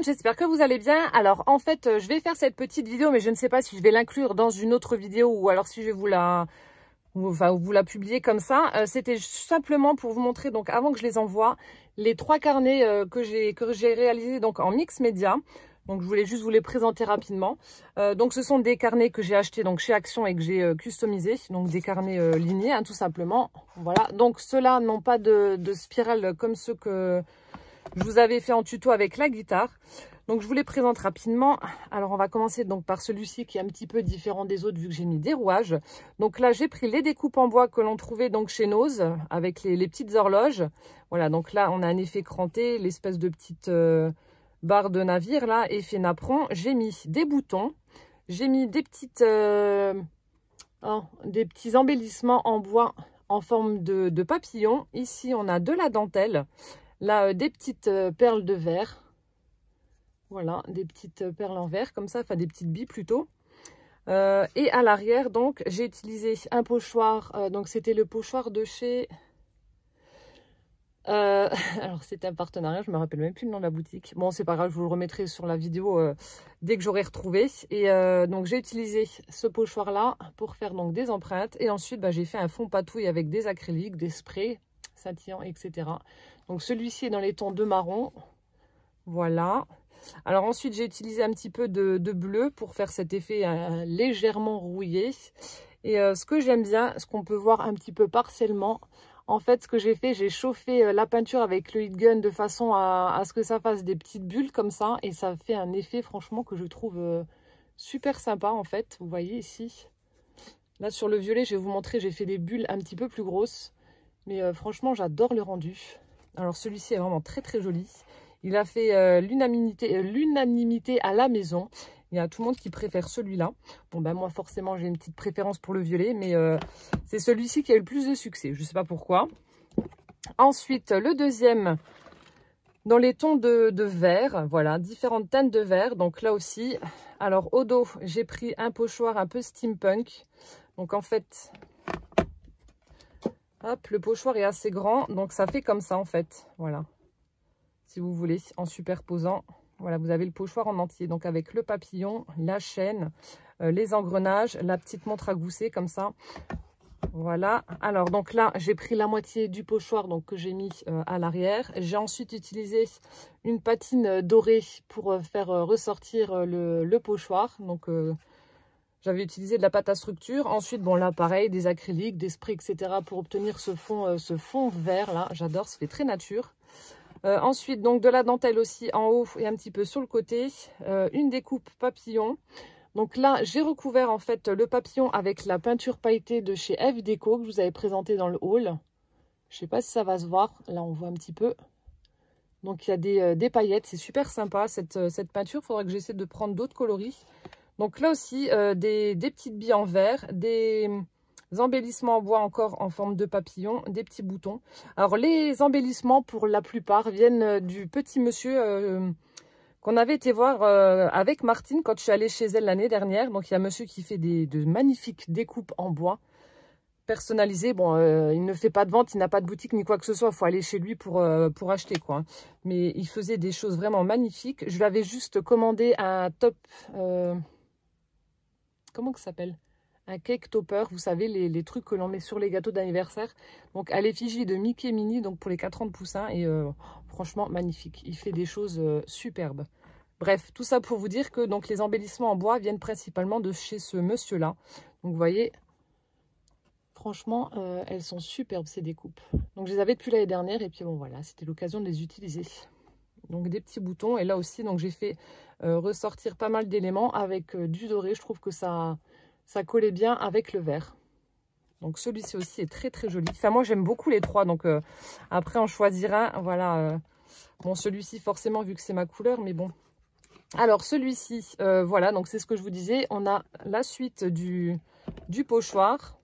monde, j'espère que vous allez bien. Alors en fait, je vais faire cette petite vidéo, mais je ne sais pas si je vais l'inclure dans une autre vidéo ou alors si je vais vous la publier comme ça. C'était simplement pour vous montrer, donc avant que je les envoie, les 3 carnets que j'ai réalisés donc en mix média. Donc je voulais juste vous les présenter rapidement. Donc ce sont des carnets que j'ai achetés donc chez Action et que j'ai customisés, donc des carnets lignés hein, tout simplement. Voilà. Donc ceux-là n'ont pas de spirale comme ceux que je vous avais fait en tuto avec la guitare. Donc je vous les présente rapidement. Alors on va commencer donc par celui-ci qui est un petit peu différent des autres vu que j'ai mis des rouages. Donc là j'ai pris les découpes en bois que l'on trouvait donc chez Nose avec les petites horloges. Voilà, donc là on a un effet cranté, l'espèce de petite barre de navire là, effet napperon. J'ai mis des boutons, j'ai mis des petites des petits embellissements en bois en forme de papillon. Ici on a de la dentelle. Là, des petites perles de verre. Voilà, des petites perles en verre, comme ça, enfin des petites billes plutôt. Et à l'arrière, donc, j'ai utilisé un pochoir. Donc, c'était le pochoir de chez... alors, c'était un partenariat, je ne me rappelle même plus le nom de la boutique. Bon, c'est pas grave, je vous le remettrai sur la vidéo dès que j'aurai retrouvé. Et donc, j'ai utilisé ce pochoir-là pour faire donc des empreintes. Et ensuite, bah, j'ai fait un fond patouille avec des acryliques, des sprays scintillants, etc. Donc celui-ci est dans les tons de marron. Voilà. Alors ensuite j'ai utilisé un petit peu de bleu pour faire cet effet légèrement rouillé. Et ce que j'aime bien, ce qu'on peut voir un petit peu partiellement, en fait ce que j'ai fait, j'ai chauffé la peinture avec le heat gun de façon à ce que ça fasse des petites bulles comme ça. Et ça fait un effet franchement que je trouve super sympa en fait. Vous voyez ici. Là sur le violet, je vais vous montrer, j'ai fait des bulles un petit peu plus grosses. Mais franchement, j'adore le rendu. Alors celui-ci est vraiment très très joli. Il a fait l'unanimité à la maison. Il y a tout le monde qui préfère celui-là. Bon ben moi forcément j'ai une petite préférence pour le violet. Mais c'est celui-ci qui a eu le plus de succès. Je ne sais pas pourquoi. Ensuite le deuxième dans les tons de vert. Voilà, différentes teintes de vert. Donc là aussi. Alors au dos j'ai pris un pochoir un peu steampunk. Donc en fait... Hop, le pochoir est assez grand, donc ça fait comme ça en fait, voilà. Si vous voulez, en superposant, voilà, vous avez le pochoir en entier. Donc avec le papillon, la chaîne, les engrenages, la petite montre à gousset comme ça. Voilà, alors donc là, j'ai pris la moitié du pochoir donc, que j'ai mis à l'arrière. J'ai ensuite utilisé une patine dorée pour faire ressortir le pochoir, donc... J'avais utilisé de la pâte à structure. Ensuite, bon là, pareil, des acryliques, des sprays, etc. pour obtenir ce fond vert là. J'adore, ça fait très nature. Ensuite, donc de la dentelle aussi en haut et un petit peu sur le côté. Une découpe papillon. Donc là, j'ai recouvert en fait le papillon avec la peinture pailletée de chez F Déco que je vous avais présenté dans le haul. Je sais pas si ça va se voir. Là, on voit un petit peu. Donc, il y a des paillettes. C'est super sympa cette peinture. Il faudra que j'essaie de prendre d'autres coloris. Donc là aussi, des petites billes en verre, des embellissements en bois encore en forme de papillon, des petits boutons. Alors les embellissements pour la plupart viennent du petit monsieur qu'on avait été voir avec Martine quand je suis allée chez elle l'année dernière. Donc il y a un monsieur qui fait de magnifiques découpes en bois personnalisées. Bon, il ne fait pas de vente, il n'a pas de boutique ni quoi que ce soit. Il faut aller chez lui pour acheter quoi. Mais il faisait des choses vraiment magnifiques. Je lui avais juste commandé un top... comment ça s'appelle? Un cake topper, vous savez, les trucs que l'on met sur les gâteaux d'anniversaire. Donc à l'effigie de Mickey et Minnie, donc pour les 4 ans de Poussin. Et franchement, magnifique. Il fait des choses superbes. Bref, tout ça pour vous dire que donc, les embellissements en bois viennent principalement de chez ce monsieur-là. Donc vous voyez, franchement, elles sont superbes ces découpes. Donc je les avais depuis l'année dernière et puis bon voilà, c'était l'occasion de les utiliser. Donc des petits boutons et là aussi donc j'ai fait ressortir pas mal d'éléments avec du doré. Je trouve que ça collait bien avec le vert. Donc celui-ci aussi est très très joli. Enfin moi j'aime beaucoup les trois, donc après on choisira. Voilà, bon celui-ci forcément vu que c'est ma couleur, mais bon. Alors celui-ci, voilà, donc c'est ce que je vous disais. On a la suite du pochoir.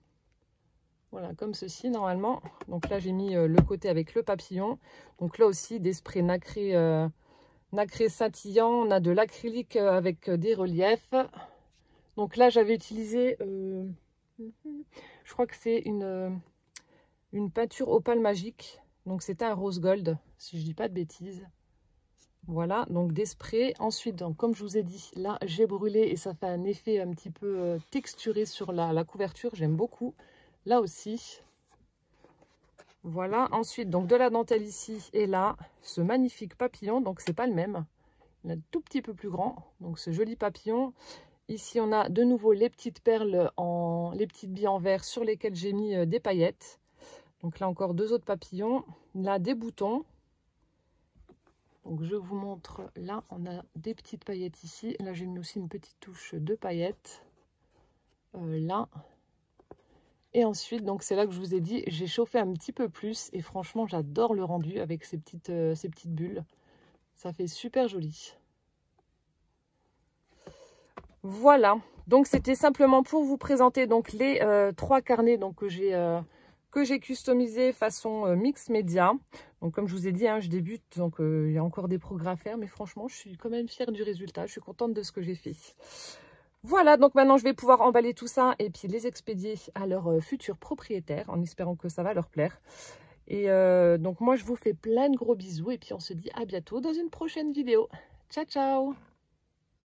Voilà, comme ceci normalement. Donc là, j'ai mis le côté avec le papillon. Donc là aussi, des sprays nacrés, nacrés scintillants. On a de l'acrylique avec des reliefs. Donc là, j'avais utilisé, je crois que c'est une peinture opale magique. Donc c'était un rose gold, si je dis pas de bêtises. Voilà, donc des sprays. Ensuite, donc, comme je vous ai dit, là, j'ai brûlé et ça fait un effet un petit peu texturé sur la couverture. J'aime beaucoup. Là aussi. Voilà, ensuite, donc de la dentelle ici et là. Ce magnifique papillon, donc c'est pas le même. Il est un tout petit peu plus grand. Donc ce joli papillon. Ici, on a de nouveau les petites perles, les petites billes en verre sur lesquelles j'ai mis des paillettes. Donc là encore, 2 autres papillons. Là, des boutons. Donc je vous montre, là on a des petites paillettes ici, là j'ai mis aussi une petite touche de paillettes, là. Et ensuite, donc c'est là que je vous ai dit, j'ai chauffé un petit peu plus et franchement j'adore le rendu avec ces petites bulles. Ça fait super joli. Voilà, donc c'était simplement pour vous présenter donc les 3 carnets donc, que j'ai customisé façon mix média. Donc comme je vous ai dit, hein, je débute, donc il y a encore des progrès à faire, mais franchement, je suis quand même fière du résultat. Je suis contente de ce que j'ai fait. Voilà, donc maintenant, je vais pouvoir emballer tout ça et puis les expédier à leurs futurs propriétaires, en espérant que ça va leur plaire. Et donc moi, je vous fais plein de gros bisous et puis on se dit à bientôt dans une prochaine vidéo. Ciao, ciao!